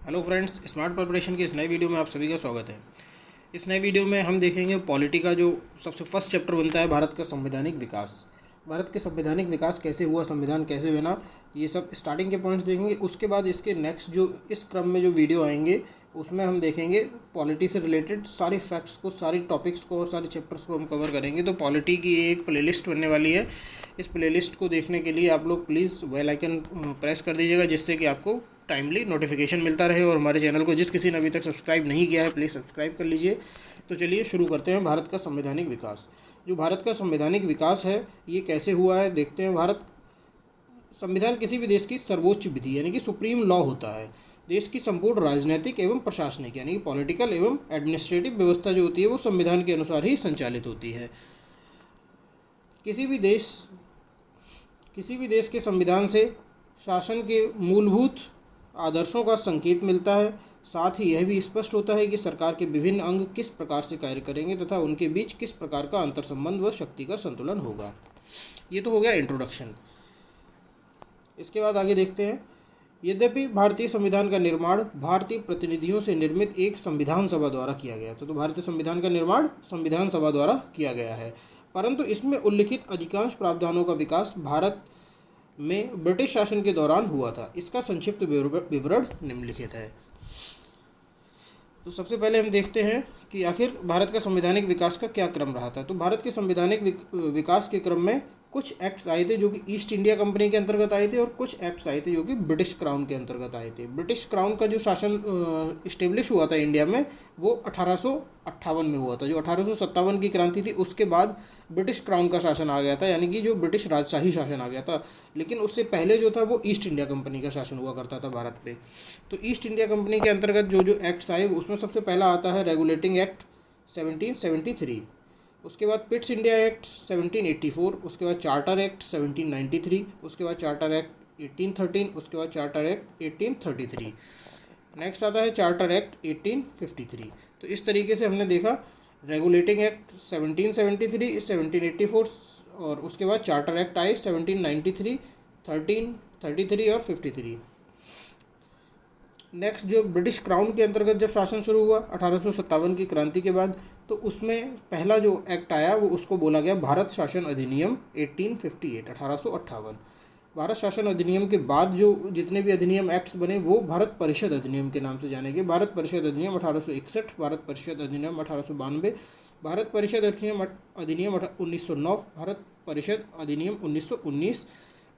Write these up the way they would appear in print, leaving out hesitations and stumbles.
Hello friends, smart preparation की इस नए वीडियो में आप सभी का स्वागत है। इस नए वीडियो में हम देखेंगे पॉलिटी का जो सबसे फर्स्ट चैप्टर बनता है, भारत का संवैधानिक विकास। भारत के संवैधानिक विकास कैसे हुआ, संविधान कैसे बना, ये सब स्टार्टिंग के पॉइंट्स देखेंगे। उसके बाद इसके नेक्स्ट जो इस क्रम में जो वीडियो आएंगे उसमें हम देखेंगे पॉलिटी से रिलेटेड सारे फैक्ट्स को, सारी टॉपिक्स को और सारे चैप्टर्स को हम कवर करेंगे। तो पॉलिटी की एक प्लेलिस्ट बनने वाली है। इस प्लेलिस्ट को देखने के लिए आप लोग प्लीज़ बेल आइकन प्रेस कर दीजिएगा, जिससे कि आपको टाइमली नोटिफिकेशन मिलता रहे। और हमारे चैनल को जिस किसी ने अभी तक सब्सक्राइब नहीं किया है, प्लीज़ सब्सक्राइब कर लीजिए। तो चलिए शुरू करते हैं। भारत का संवैधानिक विकास। जो भारत का संवैधानिक विकास है ये कैसे हुआ है देखते हैं। भारत संविधान किसी भी देश की सर्वोच्च विधि यानी कि सुप्रीम लॉ होता है। देश की संपूर्ण राजनीतिक एवं प्रशासनिक यानी कि पॉलिटिकल एवं एडमिनिस्ट्रेटिव व्यवस्था जो होती है वो संविधान के अनुसार ही संचालित होती है। किसी भी देश के संविधान से शासन के मूलभूत आदर्शों का संकेत मिलता है। साथ ही यह भी स्पष्ट होता है कि सरकार के विभिन्न अंग किस प्रकार से कार्य करेंगे तथा उनके बीच किस प्रकार का अंतर संबंध व शक्ति का संतुलन होगा। ये तो हो गया इंट्रोडक्शन। इसके बाद आगे देखते हैं। यद्यपि भारतीय संविधान का निर्माण भारतीय प्रतिनिधियों से निर्मित एक संविधान सभा द्वारा किया गया, तो भारतीय संविधान का निर्माण संविधान सभा द्वारा किया गया है, परंतु इसमें उल्लिखित अधिकांश प्रावधानों का विकास भारत में ब्रिटिश शासन के दौरान हुआ था। इसका संक्षिप्त विवरण निम्नलिखित है। तो सबसे पहले हम देखते हैं कि आखिर भारत का संवैधानिक विकास का क्या क्रम रहा था। तो भारत के संवैधानिक विकास के क्रम में कुछ एक्ट्स आए थे जो कि ईस्ट इंडिया कंपनी के अंतर्गत आए थे, और कुछ एक्ट्स आए थे जो कि ब्रिटिश क्राउन के अंतर्गत आए थे। ब्रिटिश क्राउन का जो शासन इस्टेब्लिश हुआ था इंडिया में वो 1858 में हुआ था। जो 1857 की क्रांति थी उसके बाद ब्रिटिश क्राउन का शासन आ गया था, यानी कि जो ब्रिटिश राजशाही शासन आ गया था। लेकिन उससे पहले जो था वो ईस्ट इंडिया कंपनी का शासन हुआ करता था भारत पे। तो ईस्ट इंडिया कंपनी के अंतर्गत जो जो एक्ट्स आए उसमें सबसे पहला आता है रेगुलेटिंग एक्ट 1773। उसके बाद पिट्स इंडिया एक्ट 1784, उसके बाद चार्टर एक्ट 1793, उसके बाद चार्टर एक्ट 1813, उसके बाद चार्टर एक्ट 1833। नेक्स्ट आता है चार्टर एक्ट 1853। तो इस तरीके से हमने देखा रेगुलेटिंग एक्ट 1773, 1784 और उसके बाद चार्टर एक्ट आए 1793, 1333 और 53। नेक्स्ट जो ब्रिटिश क्राउन के अंतर्गत जब शासन शुरू हुआ 1857 की क्रांति के बाद, तो उसमें पहला जो एक्ट आया वो उसको बोला गया भारत शासन अधिनियम 1858, 1858। भारत शासन अधिनियम के बाद जो जितने भी अधिनियम एक्ट्स बने वो भारत परिषद अधिनियम के नाम से जाने गए। भारत परिषद अधिनियम 1861, भारत परिषद अधिनियम 1892, भारत परिषद अधिनियम 1909, भारत परिषद अधिनियम 1919,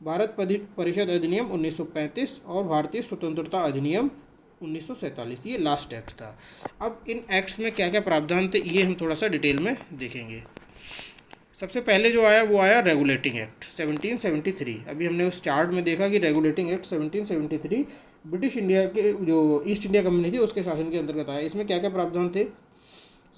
भारत परिषद अधिनियम 1935 और भारतीय स्वतंत्रता अधिनियम 1947। ये लास्ट एक्ट था। अब इन एक्ट्स में क्या क्या प्रावधान थे ये हम थोड़ा सा डिटेल में देखेंगे। सबसे पहले जो आया वो आया रेगुलेटिंग एक्ट 1773। अभी हमने उस चार्ट में देखा कि रेगुलेटिंग एक्ट 1773 ब्रिटिश इंडिया के जो ईस्ट इंडिया कंपनी थी उसके शासन के अंतर्गत आया। इसमें क्या क्या प्रावधान थे।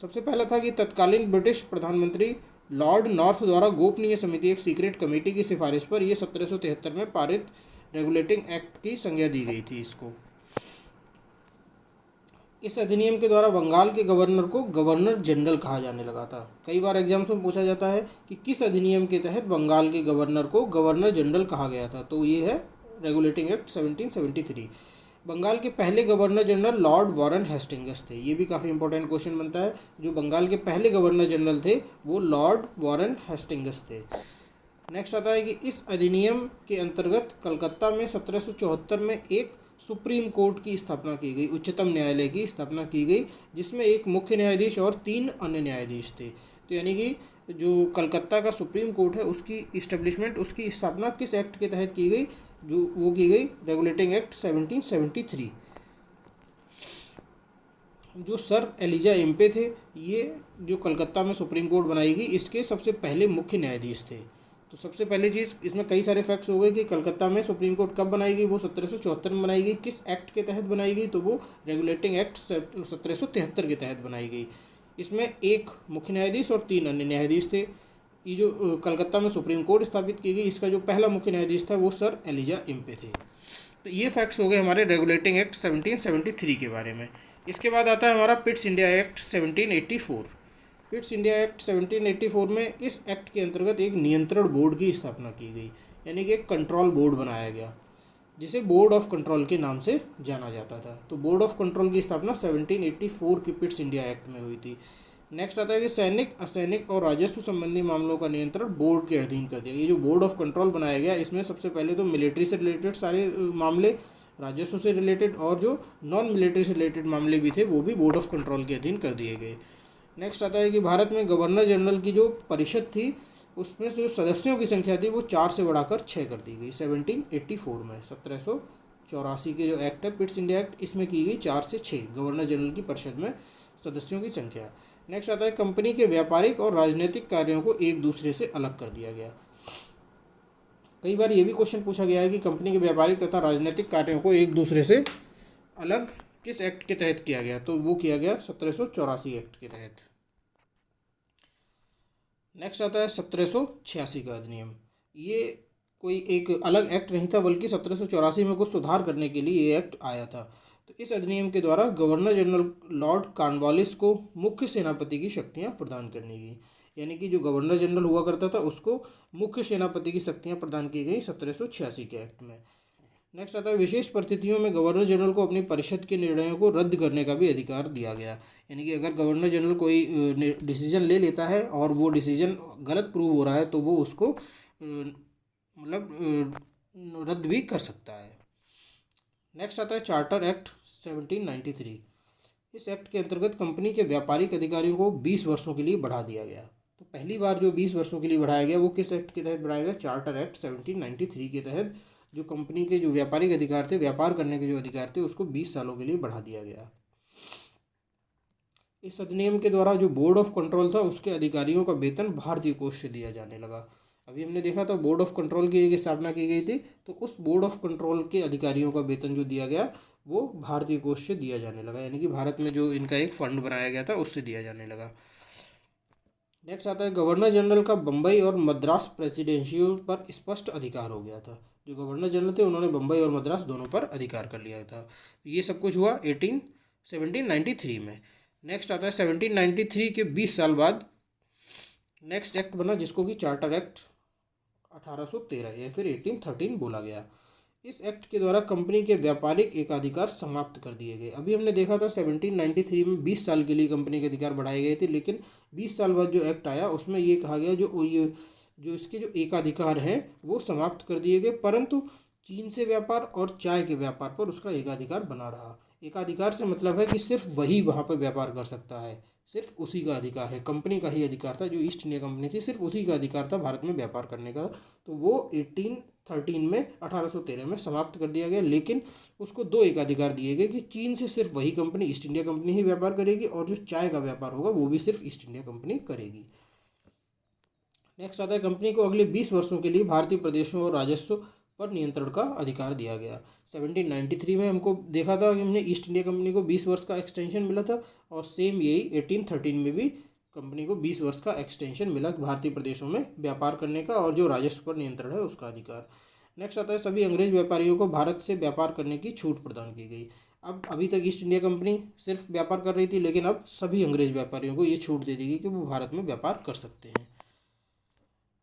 सबसे पहला था कि तत्कालीन ब्रिटिश प्रधानमंत्री लॉर्ड नॉर्थ द्वारा गोपनीय समिति एक सीक्रेट कमेटी की सिफारिश पर यह 1773 में पारित रेगुलेटिंग एक्ट की संज्ञा दी गई थी इसको। इस अधिनियम के द्वारा बंगाल के गवर्नर को गवर्नर जनरल कहा जाने लगा था। कई बार एग्जाम्स में पूछा जाता है कि किस अधिनियम के तहत बंगाल के गवर्नर को गवर्नर जनरल कहा गया था, तो ये है रेगुलेटिंग एक्ट 1773। बंगाल के पहले governor general Lord Warren Hastings थे। ये भी काफ़ी इंपॉर्टेंट क्वेश्चन बनता है। जो बंगाल के पहले गवर्नर जनरल थे वो लॉर्ड वॉरेन हेस्टिंग्स थे। नेक्स्ट आता है कि इस अधिनियम के अंतर्गत कलकत्ता में 1774 में एक सुप्रीम कोर्ट की स्थापना की गई, उच्चतम न्यायालय की स्थापना की गई, जिसमें एक मुख्य न्यायाधीश और 3 अन्य न्यायाधीश थे। तो यानी कि जो कलकत्ता का सुप्रीम कोर्ट है उसकी इस्टेब्लिशमेंट, उसकी स्थापना किस एक्ट के तहत की गई, जो वो की गई रेगुलेटिंग एक्ट 1773। जो सर एलिजा एम्पे थे, ये जो कलकत्ता में सुप्रीम कोर्ट बनाई गई इसके सबसे पहले मुख्य न्यायाधीश थे। तो सबसे पहली चीज़ इसमें कई सारे फैक्ट्स हो गए कि कलकत्ता में सुप्रीम कोर्ट कब बनाई गई, वो 1774 में बनाई गई। किस एक्ट के तहत बनाई गई, तो वो रेगुलेटिंग एक्ट 1773 के तहत बनाई गई। इसमें एक मुख्य न्यायाधीश और 3 अन्य न्यायाधीश थे। ये जो कलकत्ता में सुप्रीम कोर्ट स्थापित की गई इसका जो पहला मुख्य न्यायाधीश था वो सर एलिजा एम्पे थे। तो ये फैक्ट्स हो गए हमारे रेगुलेटिंग एक्ट 1773 के बारे में। इसके बाद आता है हमारा Pitt's India act 1784। Pitt's India act 1784 में इस एक्ट के अंतर्गत एक नियंत्रण बोर्ड की स्थापना की गई, यानी कि एक कंट्रोल बोर्ड बनाया गया। जिसे बोर्ड ऑफ कंट्रोल के नाम से जाना जाता था। तो बोर्ड ऑफ कंट्रोल की स्थापना 1784 के पिट्स इंडिया एक्ट में हुई थी। नेक्स्ट आता है कि सैनिक, असैनिक और राजस्व संबंधी मामलों का नियंत्रण बोर्ड के अधीन कर दिया। ये जो बोर्ड ऑफ कंट्रोल बनाया गया, इसमें सबसे पहले तो मिलिट्री से रिलेटेड सारे मामले, राजस्व से रिलेटेड और जो नॉन मिलिट्री से रिलेटेड मामले भी थे वो भी बोर्ड ऑफ कंट्रोल के अधीन कर दिए गए। नेक्स्ट आता है कि भारत में गवर्नर जनरल की जो परिषद थी उसमें जो सदस्यों की संख्या थी वो 4 से बढ़ाकर 6 कर दी गई 1784 में। 1784 के जो एक्ट है पिट्स इंडिया एक्ट, इसमें की गई 4 से 6 गवर्नर जनरल की परिषद में सदस्यों की संख्या। नेक्स्ट आता है कंपनी के व्यापारिक और राजनीतिक कार्यों को एक दूसरे से अलग कर दिया गया। कई बार ये भी क्वेश्चन पूछा गया है कि कंपनी के व्यापारिक तथा राजनीतिक कार्यों को एक दूसरे से अलग किस एक्ट के तहत किया गया, तो वो किया गया 1784 एक्ट के तहत। नेक्स्ट आता है 1786 का अधिनियम। ये कोई एक अलग एक्ट नहीं था बल्कि 1784 में कुछ सुधार करने के लिए ये एक्ट आया था। तो इस अधिनियम के द्वारा गवर्नर जनरल लॉर्ड कॉर्नवालिस को मुख्य सेनापति की शक्तियाँ प्रदान करनी गई, यानी कि जो गवर्नर जनरल हुआ करता था उसको मुख्य सेनापति की शक्तियाँ प्रदान की गई 1786 के एक्ट में। नेक्स्ट आता है विशेष परिस्थितियों में गवर्नर जनरल को अपनी परिषद के निर्णयों को रद्द करने का भी अधिकार दिया गया। यानी कि अगर गवर्नर जनरल कोई डिसीजन ले लेता है और वो डिसीजन गलत प्रूव हो रहा है तो वो उसको रद्द भी कर सकता है। नेक्स्ट आता है चार्टर एक्ट 1793। इस एक्ट के अंतर्गत कंपनी के व्यापारिक अधिकारियों को 20 वर्षों के लिए बढ़ा दिया गया। तो पहली बार जो 20 वर्षों के लिए बढ़ाया गया वो किस एक्ट के तहत बढ़ाया गया? चार्टर एक्ट 1793 के तहत जो कंपनी के जो व्यापारिक अधिकार थे, व्यापार करने के जो अधिकार थे, उसको 20 सालों के लिए बढ़ा दिया गया। इस अधिनियम के द्वारा जो बोर्ड ऑफ कंट्रोल था उसके अधिकारियों का वेतन भारतीय कोष से दिया जाने लगा। अभी हमने देखा था बोर्ड ऑफ कंट्रोल की एक स्थापना की गई थी, तो उस बोर्ड ऑफ कंट्रोल के अधिकारियों का वेतन जो दिया गया वो भारतीय कोष से दिया जाने लगा, यानी कि भारत में जो इनका एक फंड बनाया गया था उससे दिया जाने लगा। नेक्स्ट आता है गवर्नर जनरल का बम्बई और मद्रास प्रेसिडेंशियों पर स्पष्ट अधिकार हो गया था। जो गवर्नर जनरल थे उन्होंने बम्बई और मद्रास दोनों पर अधिकार कर लिया था। ये सब कुछ हुआ 1793 में। नेक्स्ट आता है 1793 के 20 साल बाद नेक्स्ट एक्ट बना जिसको कि चार्टर एक्ट 1813 या फिर 1813 बोला गया। इस एक्ट के द्वारा कंपनी के व्यापारिक एकाधिकार समाप्त कर दिए गए। अभी हमने देखा था 1793 में 20 साल के लिए कंपनी के अधिकार बढ़ाए गए थे, लेकिन 20 साल बाद जो एक्ट आया उसमें ये कहा गया जो इसके जो एकाधिकार हैं वो समाप्त कर दिए गए, परंतु चीन से व्यापार और चाय के व्यापार पर उसका एकाधिकार बना रहा। एकाधिकार से मतलब है कि सिर्फ वही वहाँ पर व्यापार कर सकता है, सिर्फ उसी का अधिकार है, कंपनी का ही अधिकार था। जो ईस्ट इंडिया कंपनी थी सिर्फ उसी का अधिकार था भारत में व्यापार करने का, तो वो 1813 में समाप्त कर दिया गया। लेकिन उसको दो एकाधिकार दिए गए कि चीन से सिर्फ वही कंपनी ईस्ट इंडिया कंपनी ही व्यापार करेगी और जो चाय का व्यापार होगा वो भी सिर्फ ईस्ट इंडिया कंपनी करेगी। नेक्स्ट आता है कंपनी को अगले 20 वर्षों के लिए भारतीय प्रदेशों और राजस्व पर नियंत्रण का अधिकार दिया गया। 1793 में हमको देखा था कि हमने ईस्ट इंडिया कंपनी को 20 वर्ष का एक्सटेंशन मिला था, और सेम यही 1813 में भी कंपनी को 20 वर्ष का एक्सटेंशन मिला भारतीय प्रदेशों में व्यापार करने का और जो राजस्व पर नियंत्रण है उसका अधिकार। नेक्स्ट आता है सभी अंग्रेज व्यापारियों को भारत से व्यापार करने की छूट प्रदान की गई। अब अभी तक ईस्ट इंडिया कंपनी सिर्फ व्यापार कर रही थी, लेकिन अब सभी अंग्रेज व्यापारियों को ये छूट दे दी गई कि वो भारत में व्यापार कर सकते हैं।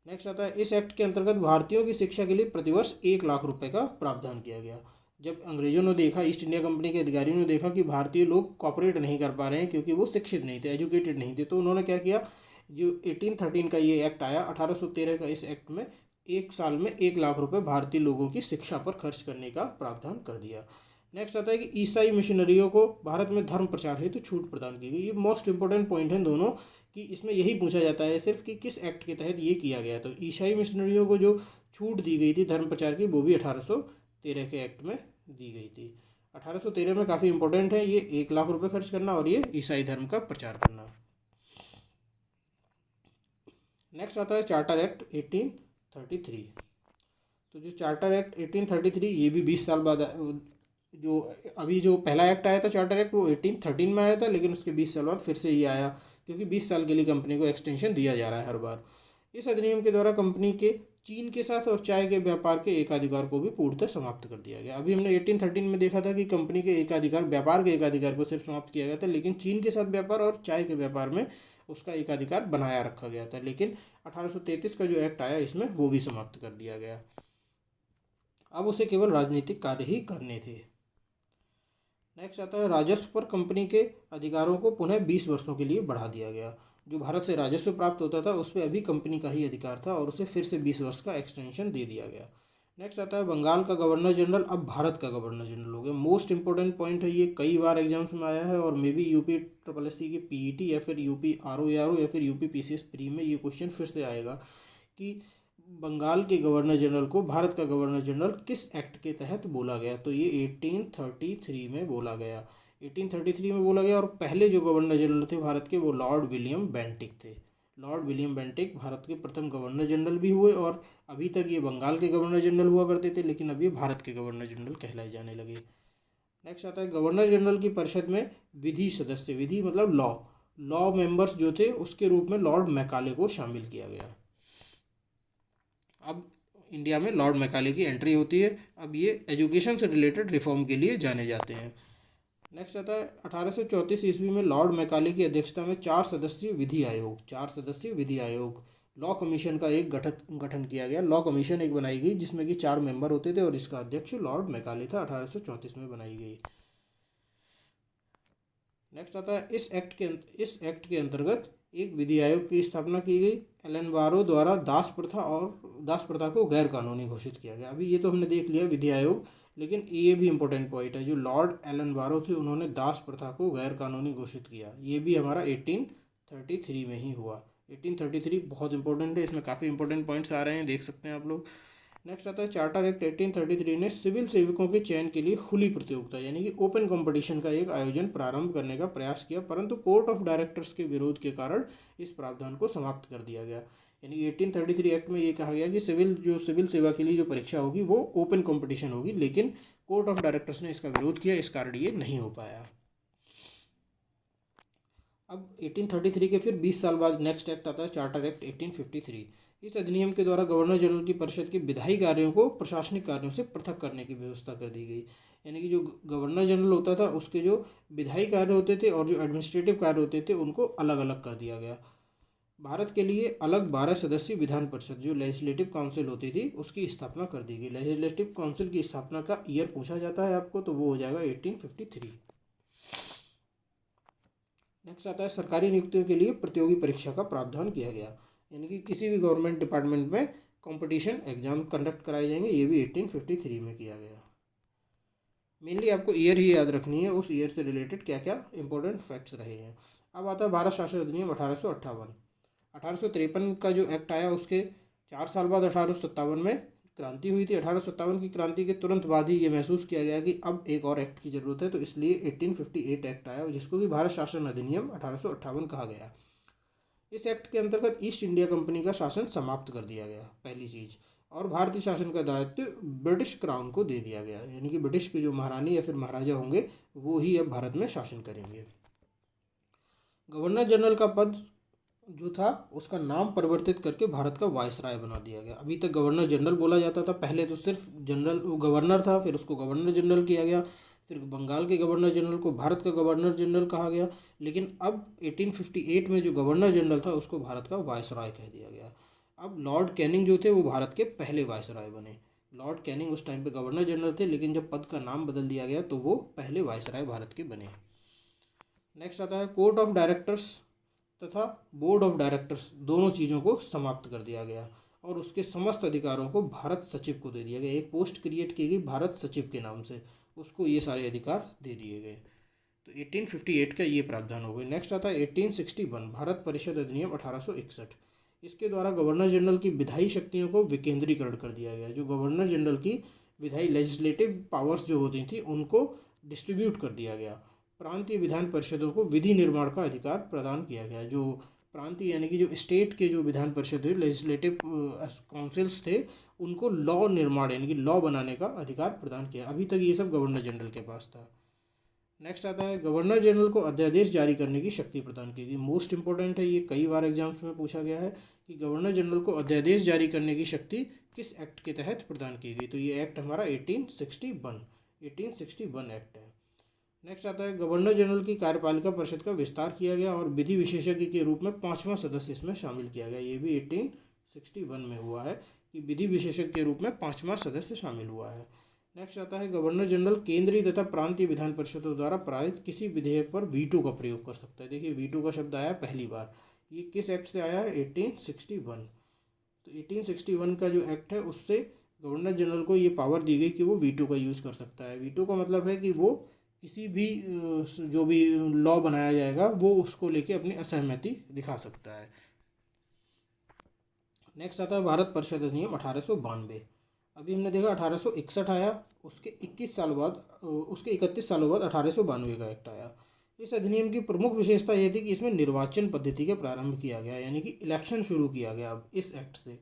नेक्स्ट आता है इस एक्ट के अंतर्गत भारतीयों की शिक्षा के लिए प्रतिवर्ष 1 लाख रुपए का प्रावधान किया गया। जब अंग्रेजों ने देखा, ईस्ट इंडिया कंपनी के अधिकारियों ने देखा कि भारतीय लोग कॉपरेट नहीं कर पा रहे हैं क्योंकि वो शिक्षित नहीं थे, एजुकेटेड नहीं थे, तो उन्होंने क्या किया, जो 1813 का ये एक्ट आया, 1813 का इस एक्ट में 1 साल में 1 लाख रुपए भारतीय लोगों की शिक्षा पर खर्च करने का प्रावधान कर दिया। नेक्स्ट आता है कि ईसाई मिशनरियों को भारत में धर्म प्रचार हेतु छूट प्रदान की गई। ये मोस्ट इंपॉर्टेंट पॉइंट हैं दोनों, कि इसमें यही पूछा जाता है सिर्फ कि किस एक्ट के तहत ये किया गया। तो ईसाई मिशनरियों को जो छूट दी गई थी धर्म प्रचार की, वो भी 1813 के एक्ट में दी गई थी। 1813 में काफ़ी इंपॉर्टेंट है ये 1 लाख रुपए खर्च करना और ये ईसाई धर्म का प्रचार करना। नेक्स्ट आता है चार्टर एक्ट 1833। तो जो चार्टर एक्ट 1833 ये भी 20 साल बाद, जो अभी जो पहला एक्ट आया था चार्टर एक्ट वो 1813 में आया था, लेकिन उसके 20 साल बाद फिर से ये आया क्योंकि 20 साल के लिए कंपनी को एक्सटेंशन दिया जा रहा है हर बार। इस अधिनियम के द्वारा कंपनी के चीन के साथ और चाय के व्यापार के एकाधिकार को भी पूर्णतः समाप्त कर दिया गया। अभी हमने 1813 में देखा था कि कंपनी के एकाधिकार, व्यापार के एकाधिकार को सिर्फ समाप्त किया गया था, लेकिन चीन के साथ व्यापार और चाय के व्यापार में उसका एकाधिकार बनाया रखा गया था। लेकिन 1833 का जो एक्ट आया इसमें वो भी समाप्त कर दिया गया। अब उसे केवल राजनीतिक कार्य ही करने थे। नेक्स्ट आता है राजस्व पर कंपनी के अधिकारों को पुनः 20 वर्षों के लिए बढ़ा दिया गया। जो भारत से राजस्व प्राप्त होता था उस पर अभी कंपनी का ही अधिकार था और उसे फिर से 20 वर्ष का एक्सटेंशन दे दिया गया। नेक्स्ट आता है बंगाल का गवर्नर जनरल अब भारत का गवर्नर जनरल हो गया। मोस्ट इंपॉर्टेंट पॉइंट है ये, कई बार एग्जाम्स में आया है और maybe UP triple S C की पीईटी या फिर यूपी आर ओ या फिर यूपी पीसीएस प्री में ये क्वेश्चन फिर से आएगा कि बंगाल के गवर्नर जनरल को भारत का गवर्नर जनरल किस एक्ट के तहत बोला गया। तो ये 1833 में बोला गया। 1833 में बोला गया और पहले जो गवर्नर जनरल थे भारत के वो लॉर्ड विलियम बेंटिक थे। लॉर्ड विलियम बेंटिक भारत के प्रथम गवर्नर जनरल भी हुए और अभी तक ये बंगाल के गवर्नर जनरल हुआ करते थे, लेकिन अब ये भारत के गवर्नर जनरल कहलाए जाने लगे। नेक्स्ट आता है गवर्नर जनरल की परिषद में विधि सदस्य, विधि मतलब लॉ मेंबर्स जो थे उसके रूप में लॉर्ड मैकाले को शामिल किया गया। अब इंडिया में लॉर्ड मैकाले की एंट्री होती है। अब ये एजुकेशन से रिलेटेड रिफॉर्म के लिए जाने जाते हैं। नेक्स्ट आता है 1834 ईस्वी में लॉर्ड मैकाले की अध्यक्षता में 4 सदस्यीय विधि आयोग लॉ कमीशन का एक गठन किया गया। लॉ कमीशन एक बनाई गई जिसमें कि 4 मेंबर होते थे और इसका अध्यक्ष लॉर्ड मैकाले था। 1834 में बनाई गई। नेक्स्ट आता है इस एक्ट के अंतर्गत एक विधि आयोग की स्थापना की गई। एलन द्वारा दास प्रथा को गैर कानूनी घोषित किया गया। अभी ये तो हमने देख लिया विधि आयोग, लेकिन ये भी इंपॉर्टेंट पॉइंट है। जो लॉर्ड एलन थे उन्होंने दास प्रथा को गैर कानूनी घोषित किया। ये भी हमारा 1833 में ही हुआ। 1833 बहुत इंपॉर्टेंट है, इसमें काफ़ी इंपॉर्टेंट पॉइंट्स आ रहे हैं, देख सकते हैं आप लोग। नेक्स्ट आता है चार्टर एक्ट 1833 ने सिविल सेवकों के चयन के लिए खुली प्रतियोगिता यानी कि ओपन कंपटीशन का एक आयोजन प्रारंभ करने का प्रयास किया, परंतु कोर्ट ऑफ डायरेक्टर्स के विरोध के कारण इस प्रावधान को समाप्त कर दिया गया। यानी 1833 एक्ट में ये कहा गया कि सिविल सेवा के लिए जो परीक्षा होगी वो ओपन कंपटीशन होगी, लेकिन कोर्ट ऑफ डायरेक्टर्स ने इसका विरोध किया, इस कारण ये नहीं हो पाया। अब 1833 के फिर 20 साल बाद नेक्स्ट एक्ट आता है चार्टर एक्ट 1853। इस अधिनियम के द्वारा गवर्नर जनरल की परिषद के विधायी कार्यों को प्रशासनिक कार्यों से पृथक करने की व्यवस्था कर दी गई। यानी कि जो गवर्नर जनरल होता था उसके जो विधायी कार्य होते थे और जो एडमिनिस्ट्रेटिव कार्य होते थे उनको अलग अलग कर दिया गया। भारत के लिए अलग 12 सदस्यीय विधान परिषद जो लेजिस्लेटिव काउंसिल होती थी उसकी स्थापना कर दी गई। लेजिस्लेटिव काउंसिल की स्थापना का ईयर पूछा जाता है आपको, तो वो हो जाएगा 1853। नेक्स्ट आता है सरकारी नियुक्तियों के लिए प्रतियोगी परीक्षा का प्रावधान किया गया। यानी कि किसी भी गवर्नमेंट डिपार्टमेंट में कंपटीशन एग्जाम कंडक्ट कराए जाएंगे, ये भी 1853 में किया गया। मेनली आपको ईयर ही याद रखनी है, उस ईयर से रिलेटेड क्या क्या इंपॉर्टेंट फैक्ट्स रहे हैं। अब आता है भारत शासन अधिनियम 1858। 1853 का जो एक्ट आया उसके 4 साल बाद 1857 में क्रांति हुई थी। 1857 की क्रांति के तुरंत बाद ही ये महसूस किया गया कि अब एक और एक्ट की ज़रूरत है, तो इसलिए 1858 एक्ट आया जिसको कि भारत शासन अधिनियम 1858 कहा गया। इस एक्ट के अंतर्गत ईस्ट इंडिया कंपनी का शासन समाप्त कर दिया गया, पहली चीज़, और भारतीय शासन का दायित्व ब्रिटिश क्राउन को दे दिया गया। यानी कि ब्रिटिश के जो महारानी या फिर महाराजा होंगे वो ही अब भारत में शासन करेंगे। गवर्नर जनरल का पद जो था उसका नाम परिवर्तित करके भारत का वायसराय बना दिया गया। अभी तक गवर्नर जनरल बोला जाता था, पहले तो सिर्फ गवर्नर था, फिर उसको गवर्नर जनरल किया गया, फिर बंगाल के गवर्नर जनरल को भारत का गवर्नर जनरल कहा गया, लेकिन अब 1858 में जो गवर्नर जनरल था उसको भारत का वायसराय कह दिया गया। अब लॉर्ड कैनिंग जो थे वो भारत के पहले वायसराय बने। लॉर्ड कैनिंग उस टाइम पे गवर्नर जनरल थे, लेकिन जब पद का नाम बदल दिया गया तो वो पहले वायसराय भारत के बने। नेक्स्ट आता है कोर्ट ऑफ डायरेक्टर्स तथा बोर्ड ऑफ डायरेक्टर्स, दोनों चीज़ों को समाप्त कर दिया गया और उसके समस्त अधिकारों को भारत सचिव को दे दिया गया। एक पोस्ट क्रिएट की गई भारत सचिव के नाम से, उसको ये सारे अधिकार दे दिए गए। तो 1858 का ये प्रावधान हो गया। नेक्स्ट आता है 1861 भारत परिषद अधिनियम 1861। इसके द्वारा गवर्नर जनरल की विधायी शक्तियों को विकेंद्रीकरण कर दिया गया। जो गवर्नर जनरल की विधायी लेजिस्लेटिव पावर्स जो होती थी उनको डिस्ट्रीब्यूट कर दिया गया। प्रांतीय विधान परिषदों को विधि निर्माण का अधिकार प्रदान किया गया। जो प्रांतीय यानी कि जो स्टेट के जो विधान परिषद थे, लेजिस्लेटिव काउंसिल्स थे, उनको लॉ निर्माण यानी कि लॉ बनाने का अधिकार प्रदान किया। अभी तक ये सब गवर्नर जनरल के पास था। नेक्स्ट आता है गवर्नर जनरल को अध्यादेश जारी करने की शक्ति प्रदान की गई। मोस्ट इंपॉर्टेंट है ये, कई बार एग्जाम्स में पूछा गया है कि गवर्नर जनरल को अध्यादेश जारी करने की शक्ति किस एक्ट के तहत प्रदान की गई। तो ये एक्ट हमारा 1861 एक्ट है। नेक्स्ट आता है गवर्नर जनरल की कार्यपालिका परिषद का विस्तार किया गया और विधि विशेषज्ञ के रूप में 5वां सदस्य इसमें शामिल किया गया। ये भी 1861 में हुआ है कि विधि विशेषज्ञ के रूप में 5वां सदस्य शामिल हुआ है। नेक्स्ट आता है गवर्नर जनरल केंद्रीय तथा प्रांतीय विधान परिषदों द्वारा पारित किसी विधेयक पर वीटो का प्रयोग कर सकता है। देखिए वीटो का शब्द आया पहली बार, ये किस एक्ट से आया है? 1861। तो 1861 का जो एक्ट है उससे गवर्नर जनरल को ये पावर दी गई कि वो वीटो का यूज़ कर सकता है। वीटो का मतलब है कि वो किसी भी जो भी लॉ बनाया जाएगा वो उसको लेके अपनी असहमति दिखा सकता है। नेक्स्ट आता है भारत परिषद अधिनियम 1892। अभी हमने देखा 1861 आया, उसके 31 सालों बाद 1892 का एक्ट आया। इस अधिनियम की प्रमुख विशेषता यह थी कि इसमें निर्वाचन पद्धति का प्रारंभ किया गया, यानी कि इलेक्शन शुरू किया गया। अब इस एक्ट से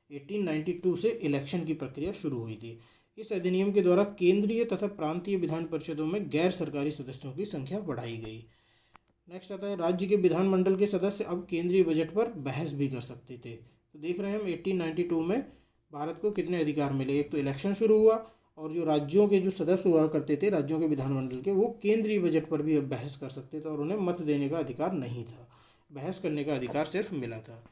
1892 से इलेक्शन की प्रक्रिया शुरू हुई थी। इस अधिनियम के द्वारा केंद्रीय तथा प्रांतीय विधान परिषदों में गैर सरकारी सदस्यों की संख्या बढ़ाई गई। नेक्स्ट आता है राज्य के विधानमंडल के सदस्य अब केंद्रीय बजट पर बहस भी कर सकते थे। तो देख रहे हैं हम 1892 में भारत को कितने अधिकार मिले। एक तो इलेक्शन शुरू हुआ और जो राज्यों के जो सदस्य हुआ करते थे राज्यों के विधानमंडल के, वो केंद्रीय बजट पर भी अब बहस कर सकते थे और उन्हें मत देने का अधिकार नहीं था, बहस करने का अधिकार सिर्फ मिला था।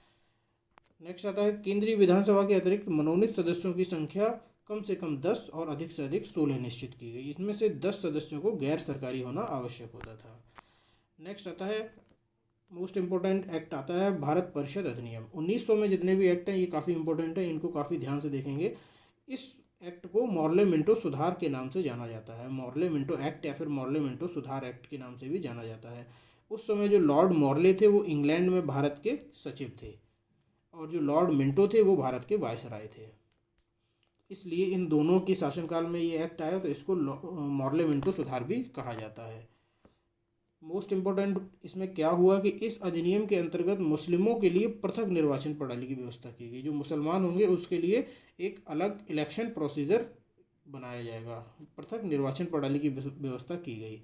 नेक्स्ट आता है केंद्रीय विधानसभा के अतिरिक्त मनोनीत सदस्यों की संख्या कम से कम 10 और अधिक से अधिक 16 निश्चित की गई। इसमें से 10 सदस्यों को गैर सरकारी होना आवश्यक होता था। नेक्स्ट आता है मोस्ट इम्पोर्टेंट एक्ट आता है भारत परिषद अधिनियम 1900 में। जितने भी एक्ट हैं ये काफ़ी इंपॉर्टेंट है, इनको काफ़ी ध्यान से देखेंगे। इस एक्ट को मॉर्ले मिंटो सुधार के नाम से जाना जाता है। मॉर्ले मिंटो एक्ट या फिर मॉर्ले मिंटो सुधार एक्ट के नाम से भी जाना जाता है। उस समय जो लॉर्ड मॉर्ले थे वो इंग्लैंड में भारत के सचिव थे और जो लॉर्ड मिंटो थे वो भारत के वायसराय थे। इसलिए इन दोनों के शासनकाल में ये एक्ट आया, तो इसको मॉर्ले मिंटो सुधार भी कहा जाता है। मोस्ट इम्पोर्टेंट इसमें क्या हुआ कि इस अधिनियम के अंतर्गत मुस्लिमों के लिए पृथक निर्वाचन प्रणाली की व्यवस्था की गई। जो मुसलमान होंगे उसके लिए एक अलग इलेक्शन प्रोसीजर बनाया जाएगा, पृथक निर्वाचन प्रणाली की व्यवस्था की गई।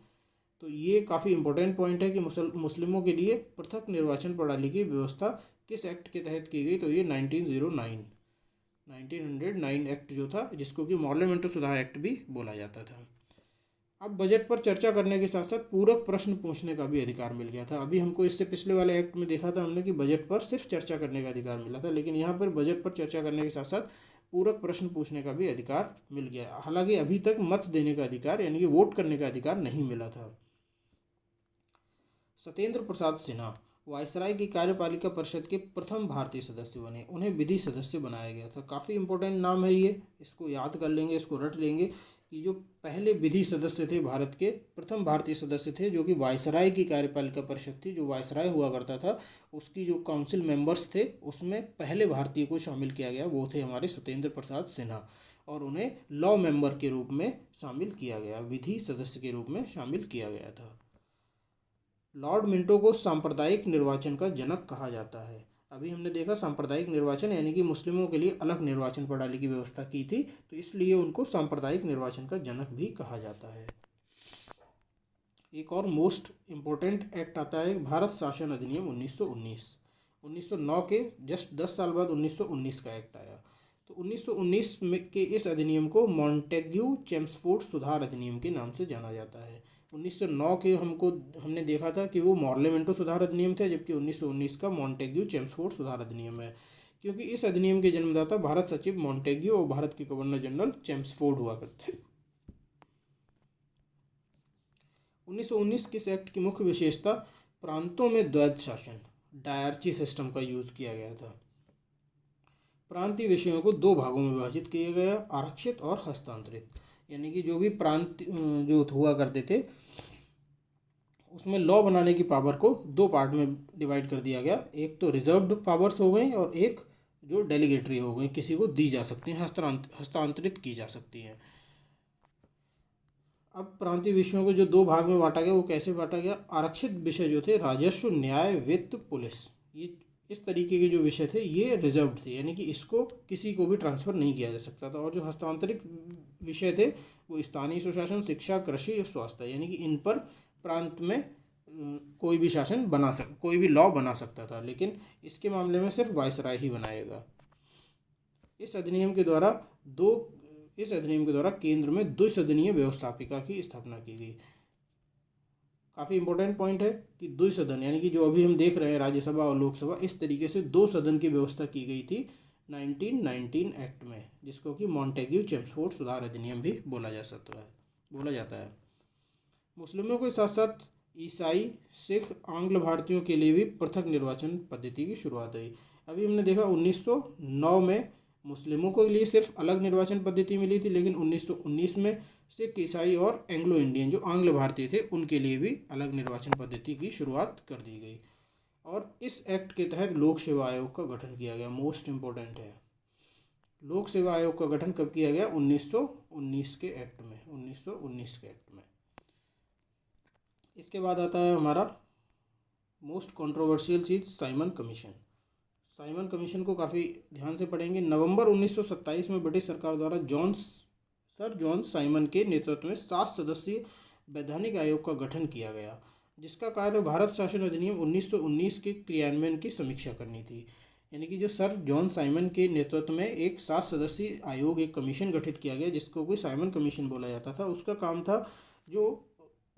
तो ये काफ़ी इंपॉर्टेंट पॉइंट है कि मुस्लिमों के लिए पृथक निर्वाचन प्रणाली की व्यवस्था किस एक्ट के तहत की गई। तो ये 1909 एक्ट जो था, जिसको कि मॉर्ले मिंटो सुधार एक्ट भी बोला जाता था। अब बजट पर चर्चा करने के साथ साथ पूरक प्रश्न पूछने का भी अधिकार मिल गया था। अभी हमको इससे पिछले वाले एक्ट में देखा था हमने कि बजट पर सिर्फ चर्चा करने का अधिकार मिला था, लेकिन यहाँ पर बजट पर चर्चा करने के साथ साथ पूरक प्रश्न पूछने का भी अधिकार मिल गया। हालांकि अभी तक मत देने का अधिकार यानी कि वोट करने का अधिकार नहीं मिला था। सत्येंद्र प्रसाद सिन्हा वायसराय की कार्यपालिका परिषद के प्रथम भारतीय सदस्य बने। उन्हें विधि सदस्य बनाया गया था। काफ़ी इंपॉर्टेंट नाम है ये, इसको याद कर लेंगे, इसको रट लेंगे कि जो पहले विधि सदस्य थे भारत के, प्रथम भारतीय सदस्य थे जो कि वायसराय की कार्यपालिका परिषद थी, जो वायसराय हुआ करता था, उसकी जो काउंसिल मेंबर्स थे उसमें पहले भारतीय को शामिल किया गया, वो थे हमारे सत्येंद्र प्रसाद सिन्हा। और उन्हें लॉ मेंबर के रूप में शामिल किया गया, विधि सदस्य के रूप में शामिल किया गया था। लॉर्ड मिंटो को सांप्रदायिक निर्वाचन का जनक कहा जाता है। अभी हमने देखा सांप्रदायिक निर्वाचन यानी कि मुस्लिमों के लिए अलग निर्वाचन प्रणाली की व्यवस्था की थी, तो इसलिए उनको सांप्रदायिक निर्वाचन का जनक भी कहा जाता है। एक और मोस्ट इम्पोर्टेंट एक्ट आता है भारत शासन अधिनियम 1919। 1909 के जस्ट 10 साल बाद 1919 का एक्ट आया। तो 1919 में के इस अधिनियम को मॉन्टेग्यू चेम्सफोर्ड सुधार अधिनियम के नाम से जाना जाता है। 1909 के हमने देखा था कि वो मॉर्ले मिंटो सुधार अधिनियम थे, जबकि 1919 का मॉन्टेग्यू चेम्सफोर्ड सुधार अधिनियम है, क्योंकि इस अधिनियम के जन्मदाता भारत सचिव मॉन्टेग्यू और भारत के गवर्नर जनरल चेम्सफोर्ड हुआ करते। 1919 किस एक्ट की मुख्य विशेषता प्रांतों में द्वैध शासन, डायरची सिस्टम का यूज़ किया गया था। प्रांतीय विषयों को दो भागों में विभाजित किया गया, आरक्षित और हस्तांतरित। यानी कि जो भी प्रांत जो हुआ करते थे उसमें लॉ बनाने की पावर को दो पार्ट में डिवाइड कर दिया गया। एक तो रिजर्व्ड पावर्स हो गई और एक जो डेलीगेटरी हो गई, किसी को दी जा सकती हैं, हस्तांतरित की जा सकती हैं। अब प्रांतीय विषयों को जो दो भाग में बांटा गया, वो कैसे बांटा गया? आरक्षित विषय जो थे राजस्व, न्याय, वित्त, पुलिस, ये इस तरीके के जो विषय थे ये रिजर्व्ड थे, यानी कि इसको किसी को भी ट्रांसफ़र नहीं किया जा सकता था। और जो हस्तांतरित विषय थे वो स्थानीय सुशासन, शिक्षा, कृषि और स्वास्थ्य, यानी कि इन पर प्रांत में कोई भी कोई भी लॉ बना सकता था, लेकिन इसके मामले में सिर्फ वायसराय ही बनाएगा। इस अधिनियम के द्वारा केंद्र में द्विसदनीय व्यवस्थापिका की स्थापना की गई। काफ़ी इंपॉर्टेंट पॉइंट है कि द्विसदन यानी कि जो अभी हम देख रहे हैं राज्यसभा और लोकसभा, इस तरीके से दो सदन की व्यवस्था की गई थी 1919 एक्ट में, जिसको कि मॉन्टेग्यू चेम्सफोर्ड सुधार अधिनियम भी बोला जाता है। मुस्लिमों के साथ साथ ईसाई, सिख, आंग्ल भारतीयों के लिए भी पृथक निर्वाचन पद्धति की शुरुआत हुई। अभी हमने देखा 1909 में मुस्लिमों के लिए सिर्फ अलग निर्वाचन पद्धति मिली थी, लेकिन 1919 में सिख, ईसाई और एंग्लो इंडियन जो आंग्ल भारतीय थे उनके लिए भी अलग निर्वाचन पद्धति की शुरुआत कर दी गई। और इस एक्ट के तहत लोक सेवा आयोग का गठन किया गया। मोस्ट इम्पोर्टेंट है, लोक सेवा आयोग का गठन कब किया गया? 1919 के एक्ट में, 1919 के एक्ट में। इसके बाद आता है हमारा मोस्ट कंट्रोवर्शियल चीज़, साइमन कमीशन। साइमन कमीशन को काफ़ी ध्यान से पढ़ेंगे। नवंबर 1927 में ब्रिटिश सरकार द्वारा सर जॉन साइमन के नेतृत्व में 7 सदस्यीय वैधानिक आयोग का गठन किया गया, जिसका कार्य भारत शासन अधिनियम 1919 के क्रियान्वयन की समीक्षा करनी थी। यानी कि जो सर जॉन साइमन के नेतृत्व में एक 7 सदस्यीय आयोग, एक कमीशन गठित किया गया, जिसको कोई साइमन कमीशन बोला जाता था। उसका काम था जो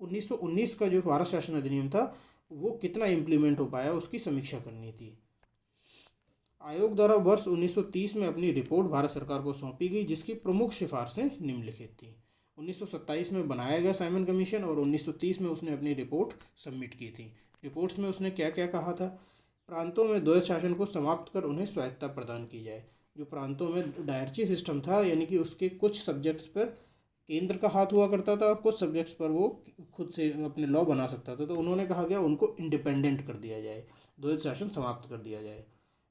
1919 का जो भारत शासन अधिनियम था वो कितना इम्प्लीमेंट हो पाया उसकी समीक्षा करनी थी। आयोग द्वारा वर्ष 1930 में अपनी रिपोर्ट भारत सरकार को सौंपी गई, जिसकी प्रमुख सिफारिशें निम्नलिखित थी। 1927 में बनाया गया साइमन कमीशन और 1930 में उसने अपनी रिपोर्ट सबमिट की थी। रिपोर्ट्स में उसने क्या क्या कहा था? प्रांतों में द्वैध शासन को समाप्त कर उन्हें स्वायत्तता प्रदान की जाए। जो प्रांतों में डायरची सिस्टम था, यानी कि उसके कुछ सब्जेक्ट्स पर केंद्र का हाथ हुआ करता था और कुछ सब्जेक्ट्स पर वो खुद से अपने लॉ बना सकता था, तो उन्होंने कहा गया उनको इंडिपेंडेंट कर दिया जाए, द्वैध शासन समाप्त कर दिया जाए।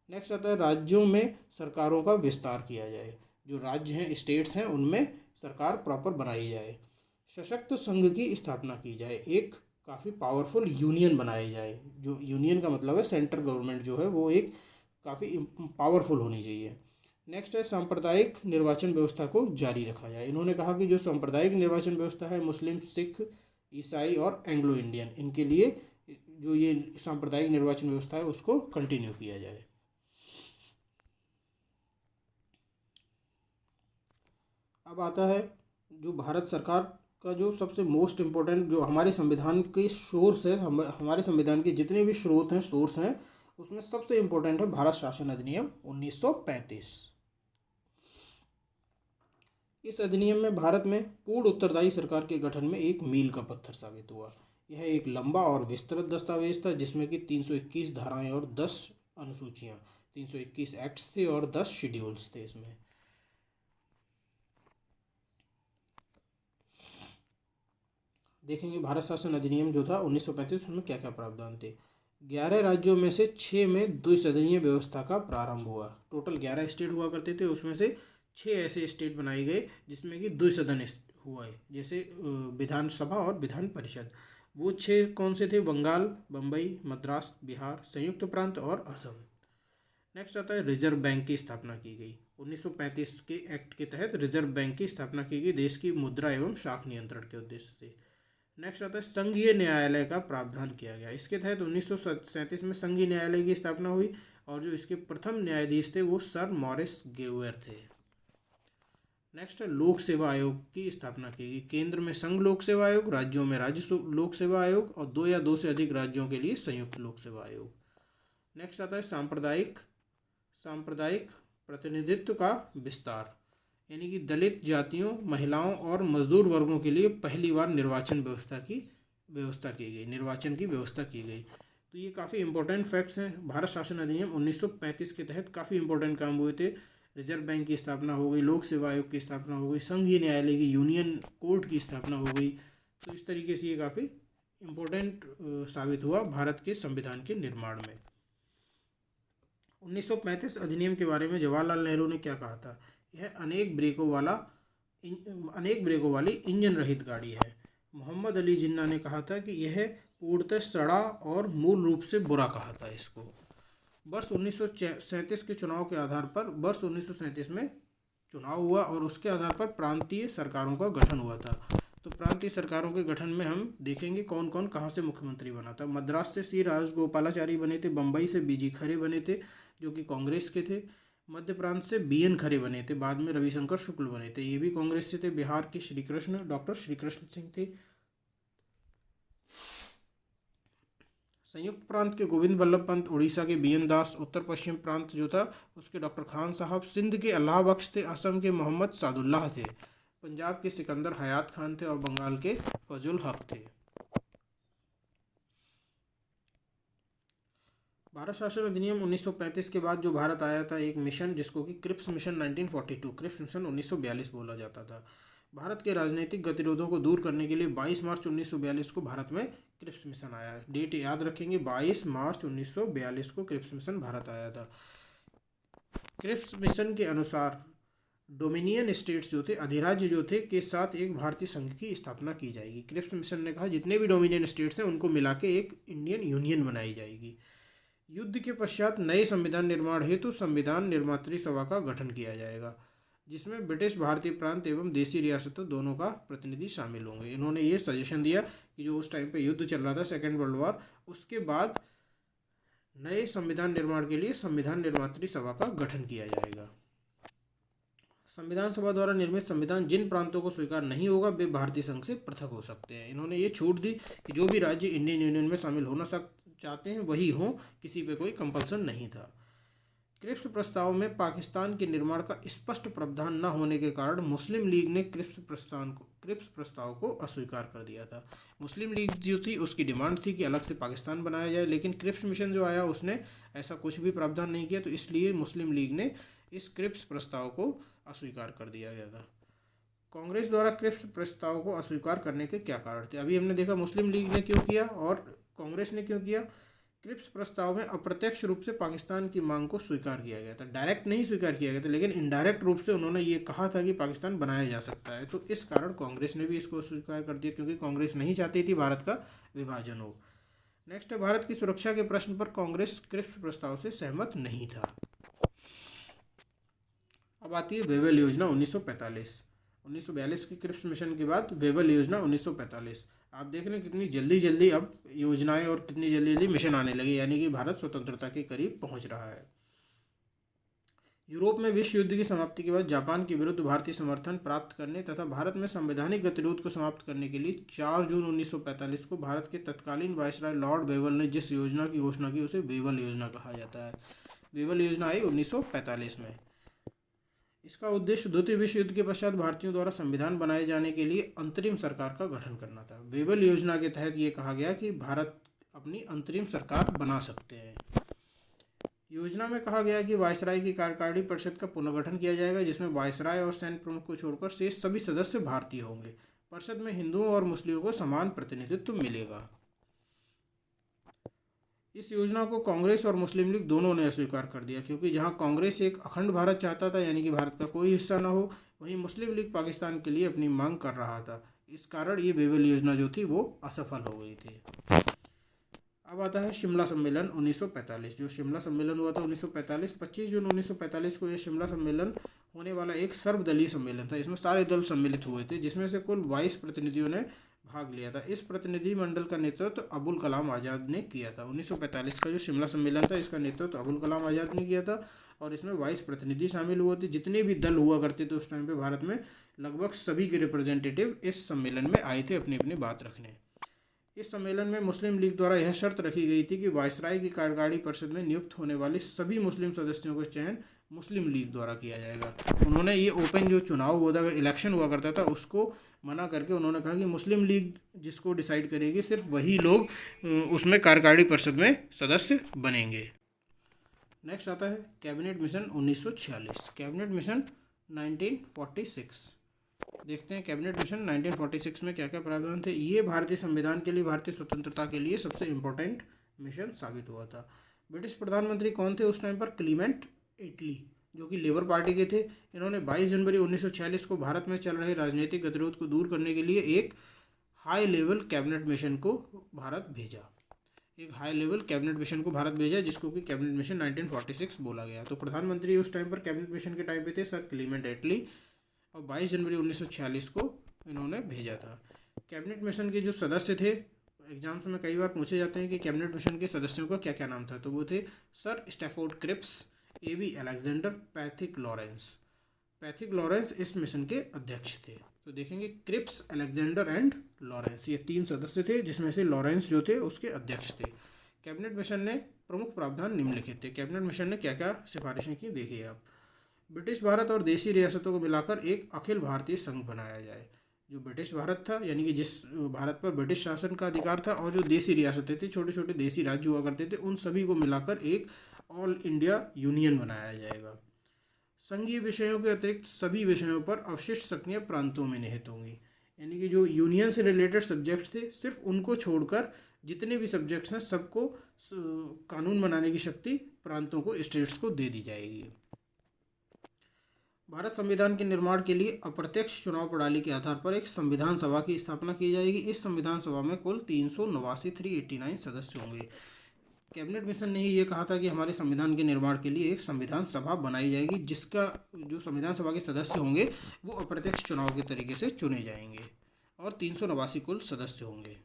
नेक्स्ट आता है राज्यों में सरकारों का विस्तार किया जाए। जो राज्य हैं, स्टेट्स हैं, उनमें सरकार प्रॉपर बनाई जाए। सशक्त संघ की स्थापना की जाए, एक काफ़ी पावरफुल यूनियन बनाई जाए। जो यूनियन का मतलब है सेंट्रल गवर्नमेंट जो है वो एक काफ़ी पावरफुल होनी चाहिए। नेक्स्ट है सांप्रदायिक निर्वाचन व्यवस्था को जारी रखा जाए। इन्होंने कहा कि जो सांप्रदायिक निर्वाचन व्यवस्था है मुस्लिम, सिख, ईसाई और एंग्लो इंडियन, इनके लिए जो ये सांप्रदायिक निर्वाचन व्यवस्था है उसको कंटिन्यू किया जाए। अब आता है जो भारत सरकार का जो सबसे मोस्ट इम्पोर्टेंट, जो हमारे संविधान के सोर्स है, हमारे संविधान के जितने भी स्रोत हैं, सोर्स हैं, उसमें सबसे इम्पोर्टेंट है भारत शासन अधिनियम 1935। इस अधिनियम में भारत में पूर्ण उत्तरदायी सरकार के गठन में एक मील का पत्थर साबित हुआ। यह एक लंबा और विस्तृत दस्तावेज था, जिसमें कि 321 धाराएं और 10 अनुसूचियाँ, 321 एक्ट्स थे और 10 शेड्यूल्स थे। इसमें देखेंगे भारत शासन अधिनियम जो था 1935, उसमें क्या क्या प्रावधान थे। 11 राज्यों में से 6 में द्विसदनीय व्यवस्था का प्रारंभ हुआ। टोटल 11 स्टेट हुआ करते थे, उसमें से 6 ऐसे स्टेट बनाए गए जिसमें कि द्विसदन हुआ है, जैसे विधानसभा और विधान परिषद। वो 6 कौन से थे? बंगाल, बम्बई, मद्रास, बिहार, संयुक्त प्रांत और असम। नेक्स्ट आता है रिजर्व बैंक की स्थापना की गई। 1935 के एक्ट के तहत रिजर्व बैंक की स्थापना की गई, देश की मुद्रा एवं शाख नियंत्रण के उद्देश्य से। नेक्स्ट आता है संघीय न्यायालय का प्रावधान किया गया। इसके तहत 1937 में संघीय न्यायालय की स्थापना हुई और जो इसके प्रथम न्यायाधीश थे वो सर मॉरिस गेवर थे। नेक्स्ट है लोक सेवा आयोग की स्थापना की गई। केंद्र में संघ लोक सेवा आयोग, राज्यों में राज्य लोक सेवा आयोग और 2 या 2 से अधिक राज्यों के लिए संयुक्त लोक सेवा आयोग। नेक्स्ट आता है सांप्रदायिक प्रतिनिधित्व का विस्तार, यानी कि दलित जातियों, महिलाओं और मजदूर वर्गों के लिए पहली बार निर्वाचन की व्यवस्था की गई। तो ये काफ़ी इंपॉर्टेंट फैक्ट्स हैं। भारत शासन अधिनियम 1935 के तहत काफ़ी इंपॉर्टेंट काम हुए थे। रिजर्व बैंक की स्थापना हो गई, लोक सेवा आयोग की स्थापना हो गई, संघीय न्यायालय की यूनियन कोर्ट की स्थापना हो गई। तो इस तरीके से ये काफ़ी इम्पोर्टेंट साबित हुआ भारत के संविधान के निर्माण में। 1935 अधिनियम के बारे में जवाहरलाल नेहरू ने क्या कहा था? यह अनेक ब्रेकों वाली इंजन रहित गाड़ी है। मोहम्मद अली जिन्ना ने कहा था कि यह पूर्णतः सड़ा और मूल रूप से बुरा कहा था इसको। वर्ष 1937 के चुनाव के आधार पर वर्ष 1937 में चुनाव हुआ और उसके आधार पर प्रांतीय सरकारों का गठन हुआ था। तो प्रांतीय सरकारों के गठन में हम देखेंगे कौन कौन कहाँ से मुख्यमंत्री बना था। मद्रास से सी राजगोपालाचारी बने थे, बम्बई से बीजी खरे बने थे जो कि कांग्रेस के थे, मध्य प्रांत से बीएन खरे बने थे, बाद में रविशंकर शुक्ल बने थे, ये भी कांग्रेस से थे, बिहार के डॉक्टर श्री कृष्ण सिंह थे, संयुक्त प्रांत के गोविंद बल्लभ पंत, उड़ीसा के बीएन दास, उत्तर पश्चिम प्रांत जो था उसके डॉक्टर खान साहब, सिंध के अल्लाह बख्श थे, असम के मोहम्मद सादुल्लाह थे, पंजाब के सिकंदर हयात खान थे और बंगाल के फजुल हक थे। भारत शासन अधिनियम 1935 के बाद जो भारत आया था एक मिशन जिसको कि क्रिप्स मिशन 1942, क्रिप्स मिशन 1942 बोला जाता था। भारत के राजनीतिक गतिरोधों को दूर करने के लिए 22 मार्च 1942 को भारत में क्रिप्स मिशन आया। डेट याद रखेंगे, 22 मार्च 1942 को क्रिप्स मिशन भारत आया था। क्रिप्स मिशन के अनुसार डोमिनियन स्टेट्स जो थे, अधिराज्य जो थे, के साथ एक भारतीय संघ की स्थापना की जाएगी। क्रिप्स मिशन ने कहा जितने भी डोमिनियन स्टेट्स हैं उनको मिला के एक इंडियन यूनियन बनाई जाएगी। युद्ध के पश्चात नए संविधान निर्माण हेतु संविधान निर्मात्री सभा का गठन किया जाएगा, जिसमें ब्रिटिश, भारतीय प्रांत एवं देसी रियासतों दोनों का प्रतिनिधि शामिल होंगे। इन्होंने ये सजेशन दिया कि जो उस टाइम पे युद्ध चल रहा था, सेकेंड वर्ल्ड वॉर, उसके बाद नए संविधान निर्माण के लिए संविधान निर्मात्री सभा का गठन किया जाएगा। संविधान सभा द्वारा निर्मित संविधान जिन प्रांतों को स्वीकार नहीं होगा वे भारतीय संघ से पृथक हो सकते हैं। इन्होंने ये छूट दी कि जो भी राज्य इंडियन यूनियन में शामिल होना चाहते हैं वही हों, किसी पे कोई कंपल्सन नहीं था। क्रिप्स प्रस्ताव में पाकिस्तान के निर्माण का स्पष्ट प्रावधान न होने के कारण मुस्लिम लीग ने क्रिप्स प्रस्ताव को अस्वीकार कर दिया था। मुस्लिम लीग जो थी उसकी डिमांड थी कि अलग से पाकिस्तान बनाया जाए, लेकिन क्रिप्स मिशन जो आया उसने ऐसा कुछ भी प्रावधान नहीं किया, तो इसलिए मुस्लिम लीग ने इस क्रिप्स प्रस्ताव को अस्वीकार कर दिया गया था। कांग्रेस द्वारा क्रिप्स प्रस्ताव को अस्वीकार करने के क्या कारण थे? अभी हमने देखा मुस्लिम लीग ने क्यों किया और कांग्रेस ने क्यों किया। क्रिप्स प्रस्ताव में अप्रत्यक्ष रूप से पाकिस्तान की मांग को स्वीकार किया गया था, डायरेक्ट नहीं स्वीकार किया गया था, लेकिन इनडायरेक्ट रूप से उन्होंने ये कहा था कि पाकिस्तान बनाया जा सकता है। तो इस कारण कांग्रेस ने भी इसको स्वीकार कर दिया, क्योंकि कांग्रेस नहीं चाहती थी भारत का विभाजन हो। नेक्स्ट है भारत की सुरक्षा के प्रश्न पर कांग्रेस क्रिप्स प्रस्ताव से सहमत नहीं था। अब आती है वेवल योजना 1945। 1942 की क्रिप्स मिशन के बाद वेवल योजना 1945। आप देख रहे हैं कितनी जल्दी जल्दी अब योजनाएं और कितनी जल्दी जल्दी मिशन आने लगे, यानी कि भारत स्वतंत्रता के करीब पहुंच रहा है। यूरोप में विश्व युद्ध की समाप्ति के बाद जापान के विरुद्ध भारतीय समर्थन प्राप्त करने तथा भारत में संवैधानिक गतिरोध को समाप्त करने के लिए 4 जून 1945 को भारत के तत्कालीन वायसराय लॉर्ड वेवल ने जिस योजना की घोषणा की उसे वेवल योजना कहा जाता है। वेवल योजना आई 1945 में। इसका उद्देश्य द्वितीय विश्व युद्ध के पश्चात भारतीयों द्वारा संविधान बनाए जाने के लिए अंतरिम सरकार का गठन करना था। वेवल योजना के तहत ये कहा गया कि भारत अपनी अंतरिम सरकार बना सकते हैं। योजना में कहा गया कि वायसराय की कार्यकारिणी परिषद का पुनर्गठन किया जाएगा, जिसमें वायसराय और सैन्य प्रमुख को छोड़कर शेष सभी सदस्य भारतीय होंगे। परिषद में हिंदुओं और मुस्लिमों को समान प्रतिनिधित्व मिलेगा। इस योजना को कांग्रेस और मुस्लिम लीग दोनों ने अस्वीकार कर दिया, क्योंकि जहां कांग्रेस एक अखंड भारत चाहता था, यानी कि भारत का कोई हिस्सा ना हो, वहीं मुस्लिम लीग पाकिस्तान के लिए अपनी मांग कर रहा था। इस कारण ये वेवल योजना जो थी वो असफल हो गई थी। अब आता है शिमला सम्मेलन 1945। जो शिमला सम्मेलन हुआ था 1945, 25 जून 1945 को यह शिमला सम्मेलन होने वाला एक सर्वदलीय सम्मेलन था। इसमें सारे दल सम्मिलित हुए थे, जिसमें से कुल 22 प्रतिनिधियों ने भाग लिया था। इस प्रतिनिधि मंडल का नेतृत्व अबुल कलाम आज़ाद ने किया था। 1945 का जो शिमला सम्मेलन था इसका नेतृत्व अबुल कलाम आज़ाद ने किया था और इसमें 22 प्रतिनिधि शामिल हुए थे। जितने भी दल हुआ करते थे उस टाइम पे भारत में, लगभग सभी के रिप्रेजेंटेटिव इस सम्मेलन में आए थे अपनी अपनी बात रखने। इस सम्मेलन में मुस्लिम लीग द्वारा यह शर्त रखी गई थी कि वायसराय की कार्यकारिणी परिषद में नियुक्त होने वाले सभी मुस्लिम सदस्यों का चयन मुस्लिम लीग द्वारा किया जाएगा। उन्होंने ये ओपन जो चुनाव हुआ था, इलेक्शन हुआ करता था, उसको मना करके उन्होंने कहा कि मुस्लिम लीग जिसको डिसाइड करेगी सिर्फ वही लोग उसमें कार्यकारिणी परिषद में सदस्य बनेंगे। नेक्स्ट आता है कैबिनेट मिशन 1946। कैबिनेट मिशन 1946 देखते हैं। कैबिनेट मिशन 1946 में क्या क्या प्रावधान थे। ये भारतीय संविधान के लिए, भारतीय स्वतंत्रता के लिए सबसे इम्पोर्टेंट मिशन साबित हुआ था। ब्रिटिश प्रधानमंत्री कौन थे उस टाइम पर? क्लीमेंट एटली, जो कि लेबर पार्टी के थे। इन्होंने 22 जनवरी 1946 को भारत में चल रहे राजनीतिक गतिरोध को दूर करने के लिए एक हाई लेवल कैबिनेट मिशन को भारत भेजा। जिसको कि कैबिनेट मिशन 1946 बोला गया। तो प्रधानमंत्री उस टाइम पर कैबिनेट मिशन के टाइम पे थे सर क्लीमेंट एटली, और 22 जनवरी 1946 को इन्होंने भेजा था। कैबिनेट मिशन के जो सदस्य थे, एग्जाम्स में कई बार पूछे जाते हैं कि कैबिनेट मिशन के सदस्यों का क्या क्या नाम था, तो वो थे sir Stafford Cripps, A.B. Alexander, Pethick Lawrence इस मिशन के अध्यक्ष थे। तो देखेंगे क्रिप्स, अलेक्जेंडर एंड लॉरेंस, ये 3 सदस्य थे, जिसमें से लॉरेंस जो थे उसके अध्यक्ष थे। कैबिनेट मिशन ने प्रमुख प्रावधान निम्नलिखित थे। कैबिनेट मिशन ने क्या क्या सिफारिशें की, देखिए आप। ब्रिटिश भारत और देशी रियासतों को मिलाकर एक अखिल भारतीय संघ बनाया जाए। जो ब्रिटिश भारत था, यानी कि जिस भारत पर ब्रिटिश शासन का अधिकार था, और जो देशी रियासतें थी, छोटे छोटे देशी राज्य हुआ करते थे, उन सभी को मिलाकर एक ऑल इंडिया यूनियन बनाया जाएगा। संघीय विषयों के अतिरिक्त सभी विषयों पर अवशिष्ट शक्तियाँ प्रांतों में निहित होंगी। यानी कि जो यूनियन से रिलेटेड सब्जेक्ट्स थे, सिर्फ उनको छोड़कर जितने भी सब्जेक्ट्स हैं सबको कानून बनाने की शक्ति प्रांतों को, स्टेट्स को दे दी जाएगी। भारत संविधान के निर्माण के लिए अप्रत्यक्ष चुनाव प्रणाली के आधार पर एक संविधान सभा की स्थापना की जाएगी। इस संविधान सभा में कुल 389 सदस्य होंगे। कैबिनेट मिशन ने ही ये कहा था कि हमारे संविधान के निर्माण के लिए एक संविधान सभा बनाई जाएगी, जिसका जो संविधान सभा के सदस्य होंगे वो अप्रत्यक्ष चुनाव के तरीके से चुने जाएंगे, और 389 कुल सदस्य होंगे।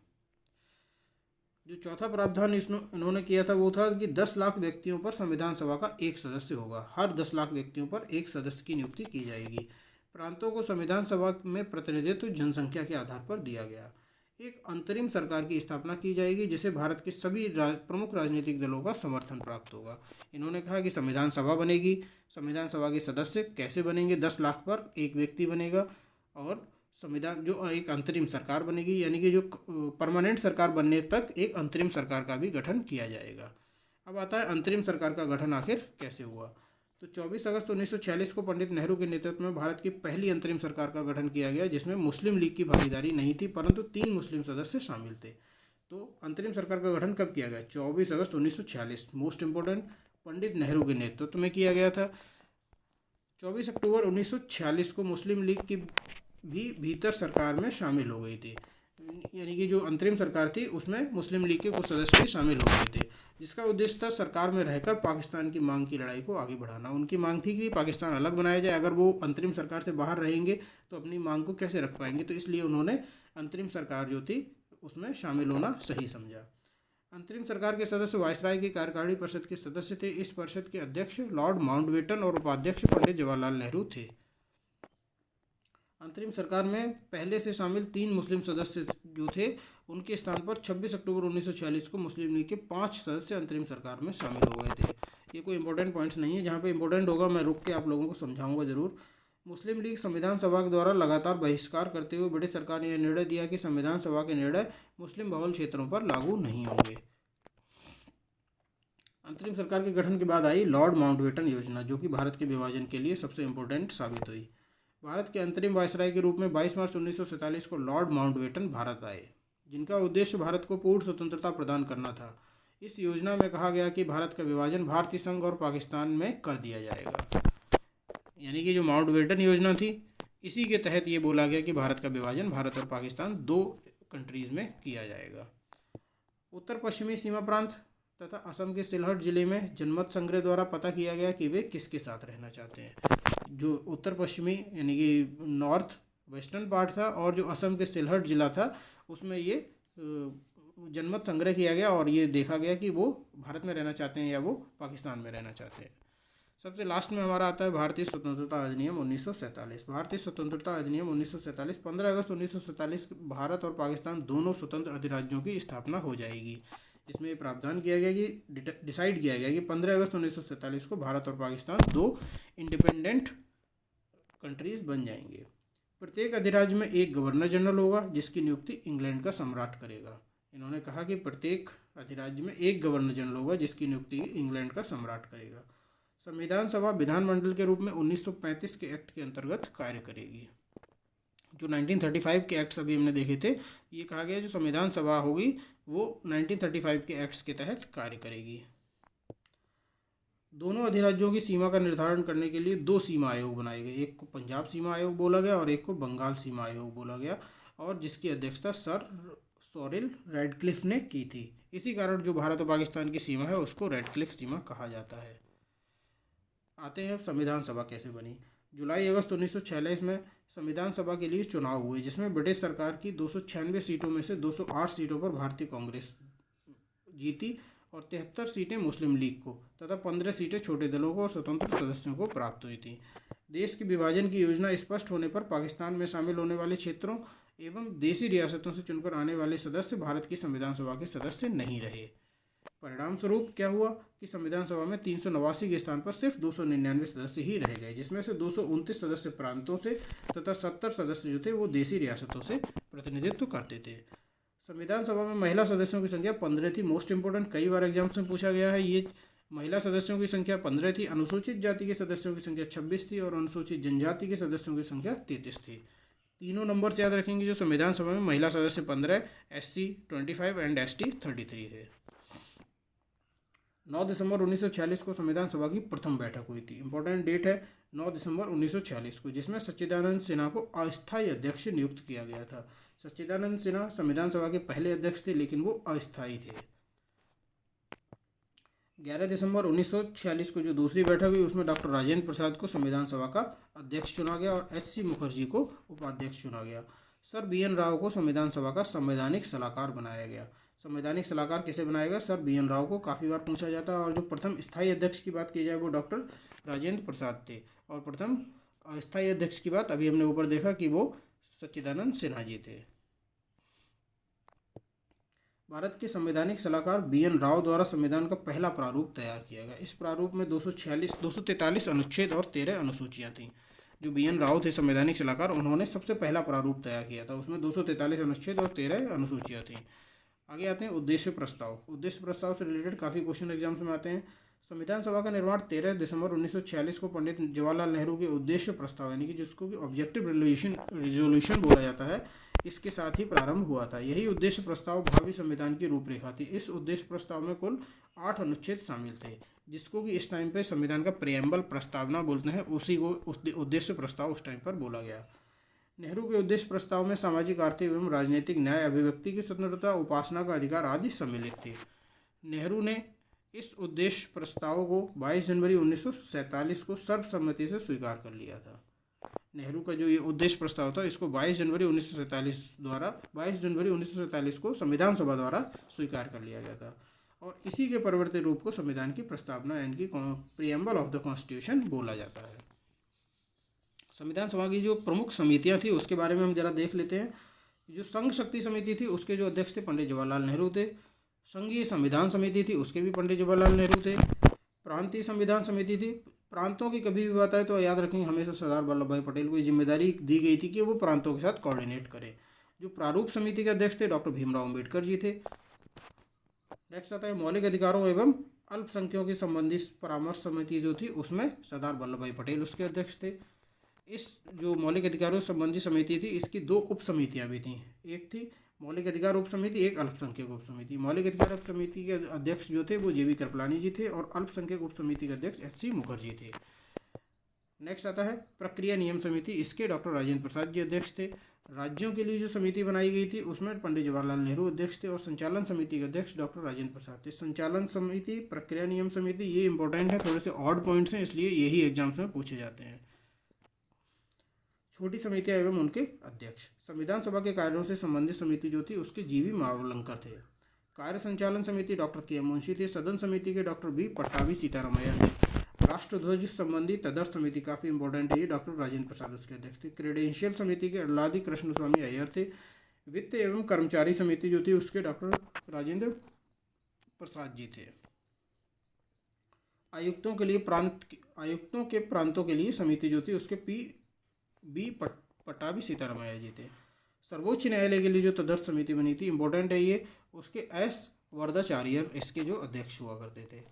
जो चौथा प्रावधान इन्होंने किया था वो था कि 10 लाख व्यक्तियों पर संविधान सभा का एक सदस्य होगा। हर 10 लाख व्यक्तियों पर एक सदस्य की नियुक्ति की जाएगी। प्रांतों को संविधान सभा में प्रतिनिधित्व जनसंख्या के आधार पर दिया गया। एक अंतरिम सरकार की स्थापना की जाएगी, जिसे भारत के सभी प्रमुख राजनीतिक दलों का समर्थन प्राप्त होगा। इन्होंने कहा कि संविधान सभा बनेगी। संविधान सभा के सदस्य कैसे बनेंगे, 10 लाख पर एक व्यक्ति बनेगा, और संविधान जो एक अंतरिम सरकार बनेगी, यानी कि जो परमानेंट सरकार बनने तक एक अंतरिम सरकार का भी गठन किया जाएगा। अब आता है अंतरिम सरकार का गठन आखिर कैसे हुआ। तो 24 अगस्त 1946 को पंडित नेहरू के नेतृत्व में भारत की पहली अंतरिम सरकार का गठन किया गया, जिसमें मुस्लिम लीग की भागीदारी नहीं थी, परंतु 3 मुस्लिम सदस्य शामिल थे। तो अंतरिम सरकार का गठन कब किया गया? 24 अगस्त 1946, मोस्ट इंपोर्टेंट, पंडित नेहरू के नेतृत्व में किया गया था। 24 अक्टूबर 1946 को मुस्लिम लीग की भी भीतर सरकार में शामिल हो गई थी, यानी कि जो अंतरिम सरकार थी उसमें मुस्लिम लीग के कुछ सदस्य भी शामिल हो गए थे, जिसका उद्देश्य था सरकार में रहकर पाकिस्तान की मांग की लड़ाई को आगे बढ़ाना। उनकी मांग थी कि पाकिस्तान अलग बनाया जाए। अगर वो अंतरिम सरकार से बाहर रहेंगे तो अपनी मांग को कैसे रख पाएंगे, तो इसलिए उन्होंने अंतरिम सरकार जो थी उसमें शामिल होना सही समझा। अंतरिम सरकार के सदस्य वायसराय की कार्यकारिणी परिषद के सदस्य थे। इस परिषद के अध्यक्ष लॉर्ड माउंटबेटन और उपाध्यक्ष पंडित जवाहरलाल नेहरू थे। अंतरिम सरकार में पहले से शामिल 3 मुस्लिम सदस्य जो थे, उनके स्थान पर 26 अक्टूबर 1946 को मुस्लिम लीग के 5 सदस्य अंतरिम सरकार में शामिल हो गए थे। ये कोई इंपॉर्टेंट पॉइंट्स नहीं है, जहाँ पे इंपॉर्टेंट होगा मैं रुक के आप लोगों को समझाऊंगा ज़रूर। मुस्लिम लीग संविधान सभा के द्वारा लगातार बहिष्कार करते हुए ब्रिटिश सरकार ने यह निर्णय दिया कि संविधान सभा के निर्णय मुस्लिम बहुल क्षेत्रों पर लागू नहीं होंगे। अंतरिम सरकार के गठन के बाद आई लॉर्ड माउंटबेटन योजना, जो कि भारत के विभाजन के लिए सबसे इम्पोर्टेंट साबित हुई। भारत के अंतरिम वायसराय के रूप में 22 मार्च 1947 को लॉर्ड माउंटबेटन भारत आए, जिनका उद्देश्य भारत को पूर्ण स्वतंत्रता प्रदान करना था। इस योजना में कहा गया कि भारत का विभाजन भारतीय संघ और पाकिस्तान में कर दिया जाएगा। यानी कि जो माउंटबेटन योजना थी, इसी के तहत ये बोला गया कि भारत का विभाजन भारत और पाकिस्तान 2 कंट्रीज़ में किया जाएगा। उत्तर पश्चिमी सीमा प्रांत तथा असम के सिलहट जिले में जनमत संग्रह द्वारा पता किया गया कि वे किसके साथ रहना चाहते हैं। जो उत्तर पश्चिमी यानी कि नॉर्थ वेस्टर्न पार्ट था, और जो असम के सिलहट जिला था, उसमें ये जनमत संग्रह किया गया और ये देखा गया कि वो भारत में रहना चाहते हैं या वो पाकिस्तान में रहना चाहते हैं। सबसे लास्ट में हमारा आता है भारतीय स्वतंत्रता अधिनियम 1947। भारतीय स्वतंत्रता अधिनियम 1947, 15 अगस्त 1947 भारत और पाकिस्तान दोनों स्वतंत्र अधिराज्यों की स्थापना हो जाएगी। इसमें प्रावधान किया गया कि डिसाइड किया गया कि 15 अगस्त 1947 को भारत और पाकिस्तान 2 इंडिपेंडेंट कंट्रीज बन जाएंगे। प्रत्येक अधिराज्य में एक गवर्नर जनरल होगा, जिसकी नियुक्ति इंग्लैंड का सम्राट करेगा। इन्होंने कहा कि प्रत्येक अधिराज्य में एक गवर्नर जनरल होगा, जिसकी नियुक्ति इंग्लैंड का सम्राट करेगा। संविधान सभा विधानमंडल के रूप में 1935 के एक्ट के अंतर्गत कार्य करेगी। जो 1935 के एक्ट्स अभी हमने देखे थे, ये कहा गया जो संविधान सभा होगी वो 1935 के एक्ट्स के तहत कार्य करेगी। दोनों अधिराज्यों की सीमा का निर्धारण करने के लिए 2 सीमा आयोग बनाए गए। एक को पंजाब सीमा आयोग बोला गया और एक को बंगाल सीमा आयोग बोला गया, और जिसकी अध्यक्षता सर सोरेल रेडक्लिफ ने की थी। इसी कारण जो भारत और पाकिस्तान की सीमा है उसको रेडक्लिफ सीमा कहा जाता है। आते हैं अब संविधान सभा कैसे बनी। जुलाई अगस्त 1946 में संविधान सभा के लिए चुनाव हुए, जिसमें ब्रिटिश सरकार की 296 सीटों में से 208 सीटों पर भारतीय कांग्रेस जीती और 73 सीटें मुस्लिम लीग को तथा 15 सीटें छोटे दलों को और स्वतंत्र सदस्यों को प्राप्त हुई थी। देश के विभाजन की योजना स्पष्ट होने पर पाकिस्तान में शामिल होने वाले क्षेत्रों एवं देशी रियासतों से चुनकर आने वाले सदस्य भारत की संविधान सभा के सदस्य नहीं रहे। परिणाम स्वरूप क्या हुआ कि संविधान सभा में 389 के स्थान पर सिर्फ 299 सदस्य ही रह गए, जिसमें से 229 सदस्य प्रांतों से तथा 70 सदस्य जो थे वो देशी रियासतों से प्रतिनिधित्व करते थे। संविधान सभा में महिला सदस्यों की संख्या 15 थी। मोस्ट इंपोर्टेंट, कई बार एग्जाम्स में पूछा गया है ये। महिला सदस्यों की संख्या 15 थी, अनुसूचित जाति के सदस्यों की संख्या 26 थी और अनुसूचित जनजाति के सदस्यों की संख्या 33 थी। तीनों नंबर याद रखेंगे जो संविधान सभा में महिला सदस्य 15, SC 25 एंड ST 33 थे। 9 दिसंबर 1946 को संविधान सभा की प्रथम बैठक हुई थी। इंपॉर्टेंट डेट है 9 दिसंबर 1946 को, जिसमें सच्चिदानंद सिन्हा को अस्थायी अध्यक्ष नियुक्त किया गया था। सच्चिदानंद सिन्हा संविधान सभा के पहले अध्यक्ष थे, लेकिन वो अस्थायी थे। 11 दिसंबर 1946 को जो दूसरी बैठक हुई उसमें डॉक्टर राजेंद्र प्रसाद को संविधान सभा का अध्यक्ष चुना गया और HC मुखर्जी को उपाध्यक्ष चुना गया। सर BN राव को संविधान सभा का संवैधानिक सलाहकार बनाया गया। संवैधानिक सलाहकार किसे बनाया गया? सर BN राव को काफ़ी बार पूछा जाता है। और जो प्रथम स्थायी अध्यक्ष की बात की जाए वो डॉक्टर राजेंद्र प्रसाद थे, और प्रथम अस्थायी अध्यक्ष की बात अभी हमने ऊपर देखा कि वो सच्चिदानंद सिन्हा जी थे। भारत के संवैधानिक सलाहकार BN राव द्वारा संविधान का पहला प्रारूप तैयार किया गया। इस प्रारूप में 243 अनुच्छेद और 13 अनुसूचियाँ थीं। जो BN राव थे संवैधानिक सलाहकार, उन्होंने सबसे पहला प्रारूप तैयार किया था। उसमें 243 अनुच्छेद और 13 अनुसूचियाँ थीं। आगे आते हैं उद्देश्य प्रस्ताव। उद्देश्य प्रस्ताव से रिलेटेड काफ़ी क्वेश्चन एग्जाम्स में आते हैं। संविधान सभा का निर्माण 13 दिसंबर 1946 को पंडित जवाहरलाल नेहरू के उद्देश्य प्रस्ताव यानी कि जिसको कि ऑब्जेक्टिव रिजोल्यूशन बोला जाता है, इसके साथ ही प्रारंभ हुआ था। यही उद्देश्य प्रस्ताव भावी संविधान की रूपरेखा थी। इस उद्देश्य प्रस्ताव में कुल 8 अनुच्छेद शामिल थे, जिसको कि इस टाइम पे संविधान का प्रियम्बल प्रस्तावना बोलते हैं। उसी को उद्देश्य प्रस्ताव उस टाइम पर बोला गया। नेहरू के उद्देश्य प्रस्ताव में सामाजिक, आर्थिक एवं राजनीतिक न्याय, अभिव्यक्ति की स्वतंत्रता, उपासना का अधिकार आदि सम्मिलित थे। नेहरू ने इस उद्देश्य प्रस्ताव को 22 जनवरी 1947 को सर्वसम्मति से स्वीकार कर लिया था। नेहरू का जो ये उद्देश्य प्रस्ताव था, इसको 22 जनवरी 1947 को संविधान सभा द्वारा स्वीकार कर लिया गया था। और इसी के परिवर्तित रूप को संविधान की प्रस्तावना यानी कि प्रियम्बल ऑफ द कॉन्स्टिट्यूशन बोला जाता है। संविधान सभा की जो प्रमुख समितियां थी उसके बारे में हम जरा देख लेते हैं। जो संघ शक्ति समिति थी उसके जो अध्यक्ष थे पंडित जवाहरलाल नेहरू थे। संघीय संविधान समिति थी उसके भी पंडित जवाहरलाल नेहरू थे। प्रांतीय संविधान समिति थी। प्रांतों की कभी भी बात आए तो याद रखेंगे हमेशा सरदार वल्लभ भाई पटेल को ये जिम्मेदारी दी गई थी कि वो प्रांतों के साथ कोऑर्डिनेट करें। जो प्रारूप समिति के अध्यक्ष थे डॉक्टर भीमराव अम्बेडकर जी थे। नेक्स्ट आता है मौलिक अधिकारों एवं अल्पसंख्यकों की संबंधित परामर्श समिति जो थी उसमें सरदार वल्लभ भाई पटेल उसके अध्यक्ष थे। इस जो मौलिक अधिकारों संबंधी समिति थी इसकी 2 उप समितियाँ भी थीं। एक थी मौलिक अधिकार उप समिति, एक अल्पसंख्यक उप समिति। मौलिक अधिकार उप समिति के अध्यक्ष जो थे वो JB कृपलानी जी थे और अल्पसंख्यक उप समिति के अध्यक्ष HC मुखर्जी थे। नेक्स्ट आता है प्रक्रिया नियम समिति। इसके डॉक्टर राजेंद्र प्रसाद जी अध्यक्ष थे। राज्यों के लिए जो समिति बनाई गई थी उसमें पंडित जवाहरलाल नेहरू अध्यक्ष थे और संचालन समिति के अध्यक्ष डॉक्टर राजेंद्र प्रसाद थे। संचालन समिति, प्रक्रिया नियम समिति, ये इंपॉर्टेंट है, थोड़े से ऑड पॉइंट्स हैं इसलिए यही एग्जाम्स में पूछे जाते हैं। छोटी समितियां एवं उनके अध्यक्ष। संविधान सभा के कार्यों से संबंधित समिति जो थी उसके GV मावलंकर थे। कार्य संचालन समिति डॉक्टर KM मुंशी थे। सदन समिति के डॉक्टर B पट्टाभी सीतारामैया थे। राष्ट्रध्वज संबंधी तदर्थ समिति काफ़ी इंपॉर्टेंट है, ये डॉक्टर राजेंद्र प्रसाद उसके अध्यक्ष थे। क्रेडेंशियल समिति के अल्लादी कृष्ण स्वामी अय्यर थे। वित्त एवं कर्मचारी समिति जो थी उसके डॉक्टर राजेंद्र प्रसाद जी थे। आयुक्तों के प्रांतों के लिए समिति जो थी उसके B पट्टाभी सीतारामैया जी थे। सर्वोच्च न्यायालय के लिए जो तदर्थ समिति बनी थी, इंपॉर्टेंट है ये, उसके S वरदाचार्य इसके जो अध्यक्ष हुआ करते थे।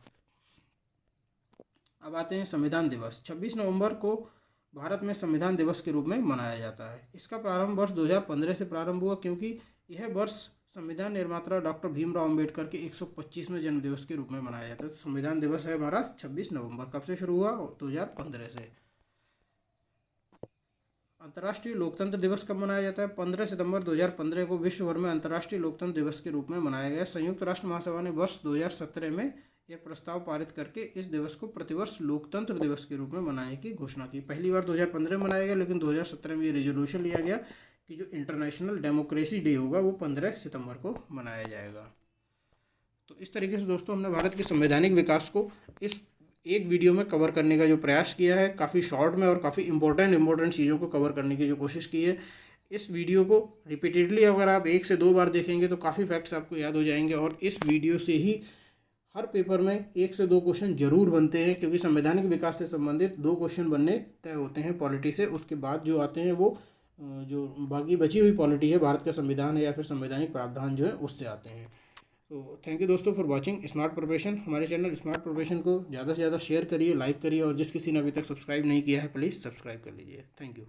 अब आते हैं संविधान दिवस। 26 नवंबर को भारत में संविधान दिवस के रूप में मनाया जाता है। इसका प्रारंभ वर्ष 2015 से प्रारंभ हुआ क्योंकि यह वर्ष संविधान निर्माता डॉक्टर भीमराव अम्बेडकर के 125वें जन्म दिवस के रूप में मनाया जाता है। तो संविधान दिवस है हमारा 26 नवंबर। कब से शुरू हुआ? 2015 से। अंतर्राष्ट्रीय लोकतंत्र दिवस कब मनाया जाता है? 15 सितंबर 2015 को विश्व भर में अंतर्राष्ट्रीय लोकतंत्र दिवस के रूप में मनाया गया। संयुक्त राष्ट्र महासभा ने वर्ष 2017 में यह प्रस्ताव पारित करके इस दिवस को प्रतिवर्ष लोकतंत्र दिवस के रूप में मनाने की घोषणा की। पहली बार 2015 में मनाया गया, लेकिन 2017 में ये रेजोल्यूशन लिया गया कि जो इंटरनेशनल डेमोक्रेसी डे होगा वो 15 सितंबर को मनाया जाएगा। तो इस तरीके से दोस्तों हमने भारत के संवैधानिक विकास को इस एक वीडियो में कवर करने का जो प्रयास किया है, काफ़ी शॉर्ट में और काफ़ी इंपॉर्टेंट चीज़ों को कवर करने की जो कोशिश की है। इस वीडियो को रिपीटेडली अगर आप 1 से 2 बार देखेंगे तो काफ़ी फैक्ट्स आपको याद हो जाएंगे और इस वीडियो से ही हर पेपर में 1 से 2 क्वेश्चन जरूर बनते हैं, क्योंकि संवैधानिक विकास से संबंधित 2 क्वेश्चन बनने तय होते हैं पॉलिटी से। उसके बाद जो आते हैं वो जो बाकी बची हुई पॉलिटी है, भारत का संविधान है या फिर संवैधानिक प्रावधान जो है उससे आते हैं। तो थैंक यू दोस्तों फॉर वाचिंग स्मार्ट प्रिपरेशन। हमारे चैनल स्मार्ट प्रिपरेशन को ज़्यादा से ज़्यादा शेयर करिए, लाइक करिए, और जिस किसी ने अभी तक सब्सक्राइब नहीं किया है प्लीज़ सब्सक्राइब कर लीजिए। Thank you.